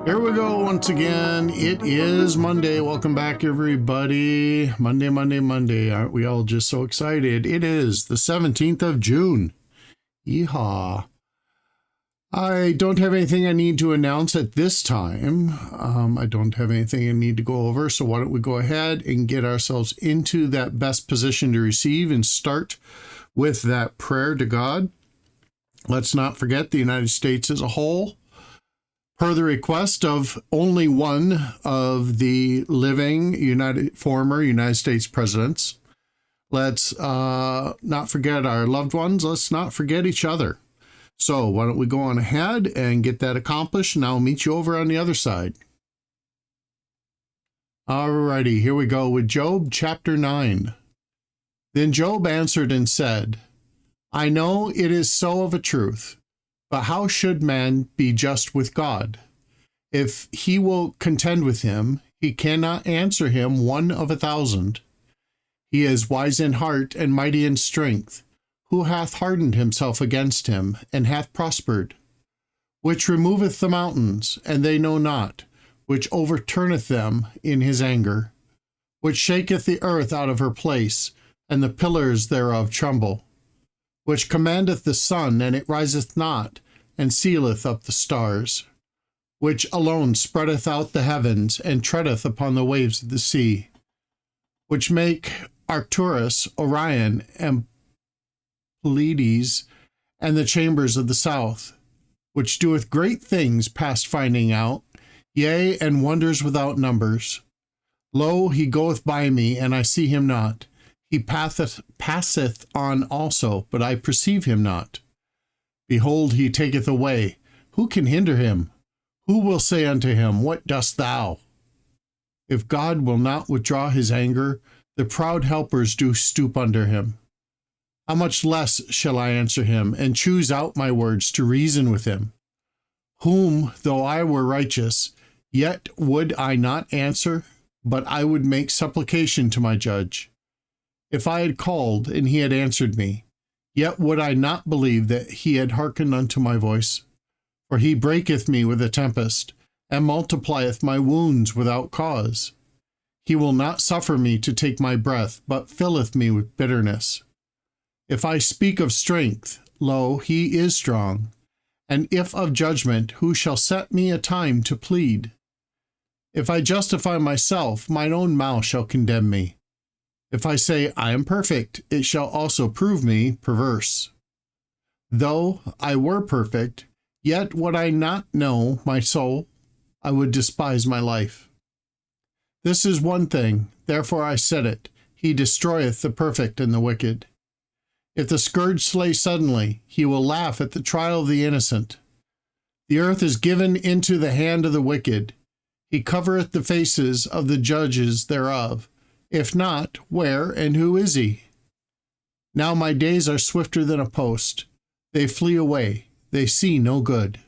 Here we go once again. It is Monday. Welcome back, everybody. Monday. Aren't we all just so excited? It is the 17th of June. Yeehaw. I don't have anything I need to announce at this time. I don't have anything I need to go over, so why don't we go ahead and get ourselves into that best position to receive and start with that prayer to God. Let's not forget the United States as a whole. Per the request of only one of the living former United States presidents, let's not forget our loved ones. Let's not forget each other. So why don't we go on ahead and get that accomplished, and I'll meet you over on the other side. Alrighty, here we go with Job chapter 9. Then Job answered and said, I know it is so of a truth. But how should man be just with God? If he will contend with him, he cannot answer him 1 of 1,000. He is wise in heart and mighty in strength. Who hath hardened himself against him, and hath prospered? Which removeth the mountains, and they know not, which overturneth them in his anger, which shaketh the earth out of her place, and the pillars thereof tremble, which commandeth the sun, and it riseth not, and sealeth up the stars, which alone spreadeth out the heavens, and treadeth upon the waves of the sea, which make Arcturus, Orion, and Pleiades, and the chambers of the south, which doeth great things past finding out, yea, and wonders without numbers. Lo, he goeth by me, and I see him not. He passeth on also, but I perceive him not. Behold, he taketh away. Who can hinder him? Who will say unto him, What dost thou? If God will not withdraw his anger, the proud helpers do stoop under him. How much less shall I answer him, and choose out my words to reason with him? Whom, though I were righteous, yet would I not answer, but I would make supplication to my judge. If I had called, and he had answered me, yet would I not believe that he had hearkened unto my voice. For he breaketh me with a tempest, and multiplieth my wounds without cause. He will not suffer me to take my breath, but filleth me with bitterness. If I speak of strength, lo, he is strong. And if of judgment, who shall set me a time to plead? If I justify myself, mine own mouth shall condemn me. If I say, I am perfect, it shall also prove me perverse. Though I were perfect, yet would I not know my soul, I would despise my life. This is one thing, therefore I said it, he destroyeth the perfect and the wicked. If the scourge slay suddenly, he will laugh at the trial of the innocent. The earth is given into the hand of the wicked. He covereth the faces of the judges thereof. If not, where and who is he? Now my days are swifter than a post. They flee away. They see no good.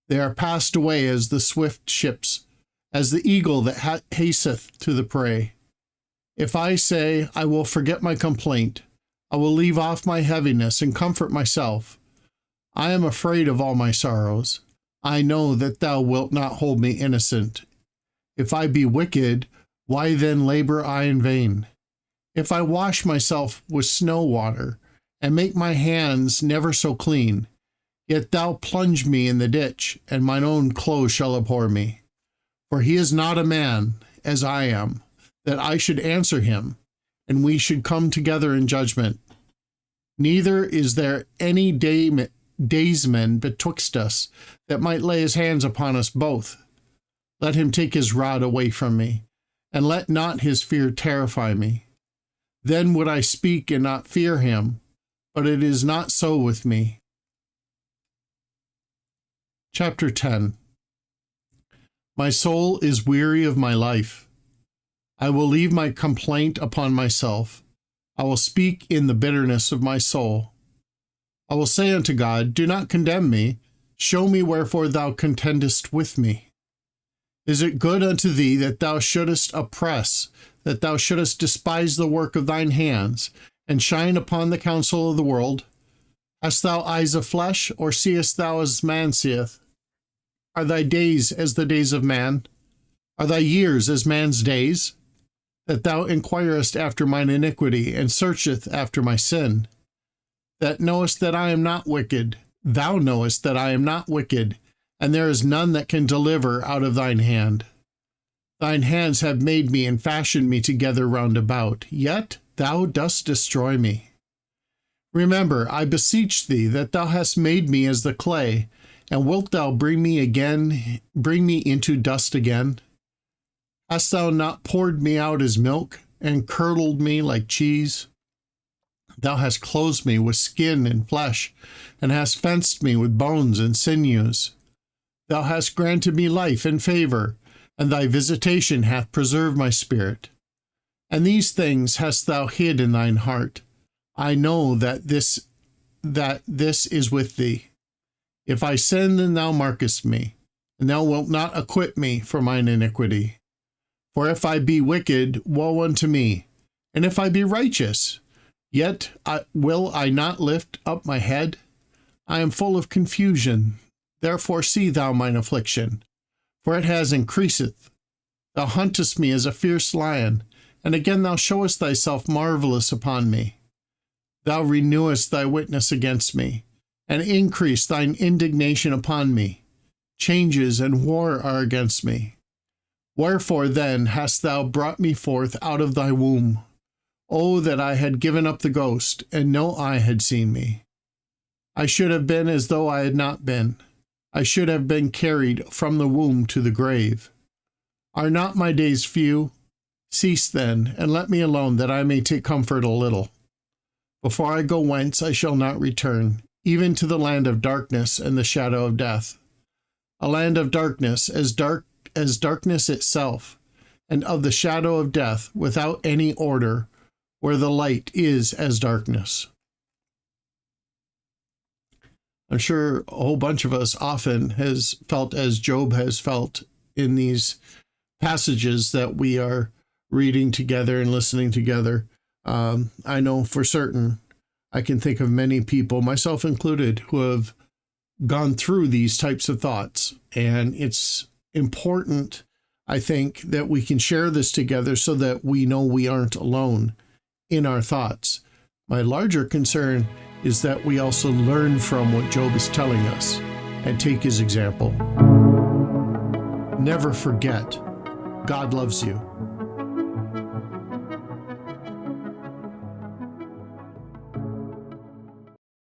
They are passed away as the swift ships, as the eagle that hasteth to the prey. If I say, I will forget my complaint, I will leave off my heaviness and comfort myself. I am afraid of all my sorrows. I know that thou wilt not hold me innocent. If I be wicked, why then labor I in vain? If I wash myself with snow water, and make my hands never so clean, yet thou plunge me in the ditch, and mine own clothes shall abhor me. For he is not a man, as I am, that I should answer him, and we should come together in judgment. Neither is there any daysman betwixt us, that might lay his hands upon us both. Let him take his rod away from me, and let not his fear terrify me. Then would I speak and not fear him, but it is not so with me. Chapter 10. My soul is weary of my life. I will leave my complaint upon myself. I will speak in the bitterness of my soul. I will say unto God, do not condemn me. Show me wherefore thou contendest with me. Is it good unto thee that thou shouldest oppress, that thou shouldest despise the work of thine hands, and shine upon the counsel of the world? Hast thou eyes of flesh, or seest thou as man seeth? Are thy days as the days of man? Are thy years as man's days? That thou inquirest after mine iniquity, and searcheth after my sin? That knowest that I am not wicked, thou knowest that I am not wicked, and there is none that can deliver out of thine hand. Thine hands have made me and fashioned me together round about, yet thou dost destroy me. Remember, I beseech thee, that thou hast made me as the clay, and wilt thou bring me into dust again? Hast thou not poured me out as milk, and curdled me like cheese? Thou hast clothed me with skin and flesh, and hast fenced me with bones and sinews. Thou hast granted me life and favor, and thy visitation hath preserved my spirit. And these things hast thou hid in thine heart. I know that this is with thee. If I sin, then thou markest me, and thou wilt not acquit me for mine iniquity. For if I be wicked, woe unto me, and if I be righteous, yet will I not lift up my head? I am full of confusion. Therefore see thou mine affliction, for it has increaseth. Thou huntest me as a fierce lion, and again thou showest thyself marvelous upon me. Thou renewest thy witness against me, and increase thine indignation upon me. Changes and war are against me. Wherefore then hast thou brought me forth out of thy womb? Oh, that I had given up the ghost, and no eye had seen me. I should have been as though I had not been. I should have been carried from the womb to the grave. Are not my days few? Cease then, and let me alone, that I may take comfort a little. Before I go whence, I shall not return, even to the land of darkness and the shadow of death. A land of darkness, as dark as darkness itself, and of the shadow of death, without any order, where the light is as darkness. I'm sure a whole bunch of us often has felt as Job has felt in these passages that we are reading together and listening together. I know for certain I can think of many people, myself included, who have gone through these types of thoughts. And it's important, I think, that we can share this together so that we know we aren't alone in our thoughts. My larger concern is that we also learn from what Job is telling us and take his example. Never forget, God loves you.